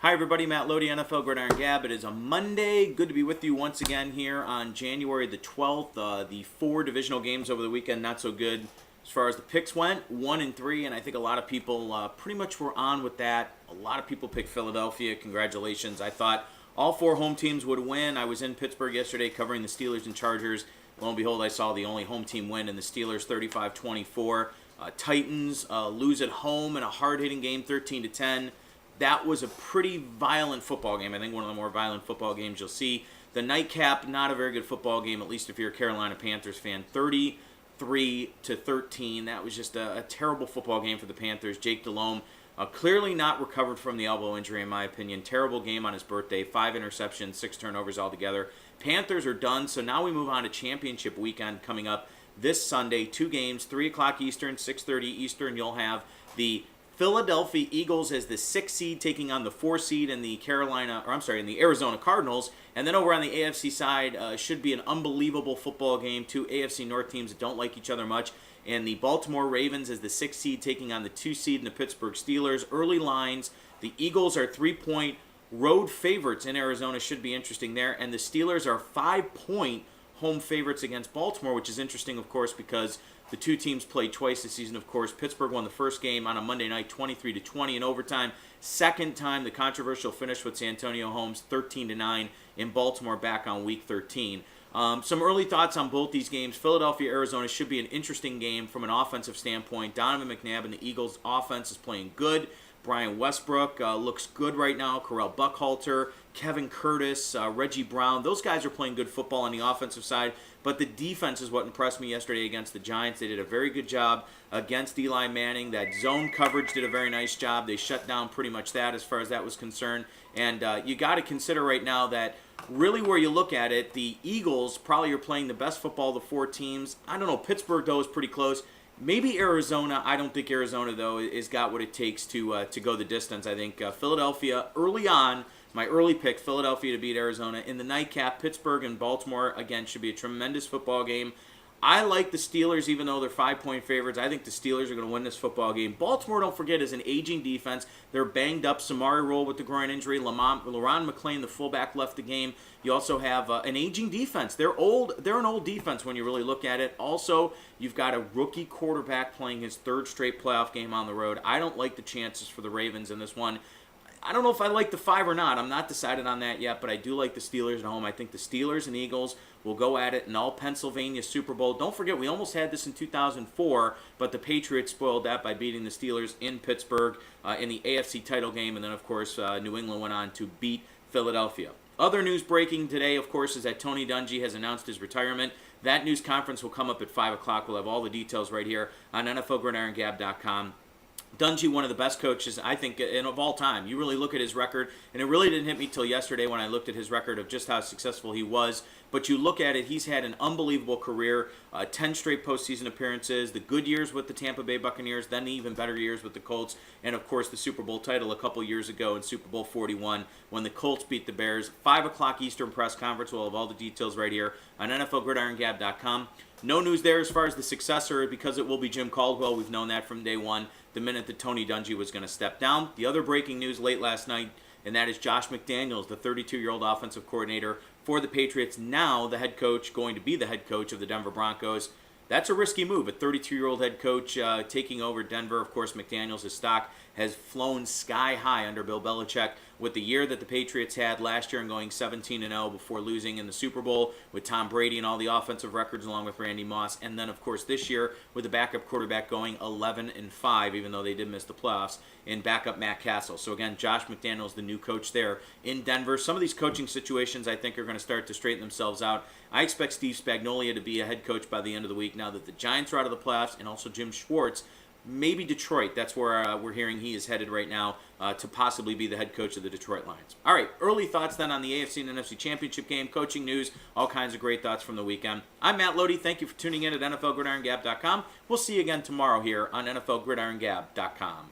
Hi everybody, Matt Loede, NFL Gridiron Gab. It is a Monday. Good to be with you once again here on January the 12th. The four divisional games over the weekend, not so good as far as the picks went. 1-3, and I think a lot of people pretty much were on with that. A lot of people picked Philadelphia. Congratulations. I thought all four home teams would win. I was in Pittsburgh yesterday covering the Steelers and Chargers. Lo and behold, I saw the only home team win in the Steelers 35-24. Titans lose at home in a hard-hitting game 13-10. That was a pretty violent football game. I think one of the more violent football games you'll see. The nightcap, not a very good football game, at least if you're a Carolina Panthers fan. 33-13. That was just a terrible football game for the Panthers. Jake Delhomme clearly not recovered from the elbow injury, in my opinion. Terrible game on his birthday. 5 interceptions, 6 turnovers altogether. Panthers are done, so now we move on to championship weekend coming up this Sunday. 2 games, 3 o'clock Eastern, 6:30 Eastern. You'll have the Philadelphia Eagles as the 6th seed taking on the 4th seed in the Arizona Cardinals. And then over on the AFC side, should be an unbelievable football game. 2 AFC North teams that don't like each other much. And the Baltimore Ravens as the 6th seed taking on the 2 seed in the Pittsburgh Steelers. Early lines, the Eagles are 3-point road favorites in Arizona. Should be interesting there. And the Steelers are 5-point home favorites against Baltimore, which is interesting, of course, because the two teams played twice this season, of course. Pittsburgh won the first game on a Monday night, 23-20 in overtime. Second time, the controversial finish with Santonio Holmes, 13-9 in Baltimore back on Week 13. Some early thoughts on both these games. Philadelphia, Arizona should be an interesting game from an offensive standpoint. Donovan McNabb and the Eagles' offense is playing good. Brian Westbrook looks good right now. Correll Buckhalter, Kevin Curtis, Reggie Brown. Those guys are playing good football on the offensive side. But the defense is what impressed me yesterday against the Giants. They did a very good job against Eli Manning. That zone coverage did a very nice job. They shut down pretty much that as far as that was concerned. And you got to consider right now that really where you look at it, the Eagles probably are playing the best football of the 4 teams. I don't know. Pittsburgh, though, is pretty close. Maybe Arizona. I don't think Arizona, though, has got what it takes to go the distance. I think Philadelphia, early on, my early pick, Philadelphia to beat Arizona. In the nightcap, Pittsburgh and Baltimore, again, should be a tremendous football game. I like the Steelers, even though they're 5-point favorites. I think the Steelers are going to win this football game. Baltimore, don't forget, is an aging defense. They're banged up. Samari rolled with the groin injury. LaRon McClain, the fullback, left the game. You also have an aging defense. They're old. They're an old defense when you really look at it. Also, you've got a rookie quarterback playing his 3rd straight playoff game on the road. I don't like the chances for the Ravens in this one. I don't know if I like the 5 or not. I'm not decided on that yet, but I do like the Steelers at home. I think the Steelers and Eagles will go at it in all Pennsylvania Super Bowl. Don't forget, we almost had this in 2004, but the Patriots spoiled that by beating the Steelers in Pittsburgh in the AFC title game, and then, of course, New England went on to beat Philadelphia. Other news breaking today, of course, is that Tony Dungy has announced his retirement. That news conference will come up at 5 o'clock. We'll have all the details right here on NFLGridironGab.com. Dungy, one of the best coaches, I think, of all time. You really look at his record, and it really didn't hit me till yesterday when I looked at his record of just how successful he was. But you look at it, he's had an unbelievable career, 10 straight postseason appearances, the good years with the Tampa Bay Buccaneers, then the even better years with the Colts, and, of course, the Super Bowl title a couple years ago in Super Bowl 41 when the Colts beat the Bears. 5 o'clock Eastern press conference. We'll have all the details right here on NFLGridironGab.com. No news there as far as the successor because it will be Jim Caldwell. We've known that from day one, the minute that Tony Dungy was going to step down. The other breaking news late last night, and that is Josh McDaniels, the 32-year-old offensive coordinator for the Patriots, now the head coach, going to be the head coach of the Denver Broncos. That's a risky move, a 32-year-old head coach taking over Denver. Of course, McDaniels' stock has flown sky high under Bill Belichick with the year that the Patriots had last year and going 17-0 before losing in the Super Bowl with Tom Brady and all the offensive records along with Randy Moss. And then, of course, this year with the backup quarterback going 11-5, even though they did miss the playoffs, and backup Matt Castle. So, again, Josh McDaniels, the new coach there in Denver. Some of these coaching situations, I think, are going to start to straighten themselves out. I expect Steve Spagnuolo to be a head coach by the end of the week now that the Giants are out of the playoffs, and also Jim Schwartz. Maybe Detroit. That's where we're hearing he is headed right now to possibly be the head coach of the Detroit Lions. All right, early thoughts then on the AFC and NFC Championship game, coaching news, all kinds of great thoughts from the weekend. I'm Matt Loede. Thank you for tuning in at NFLGridironGab.com. We'll see you again tomorrow here on NFLGridironGab.com.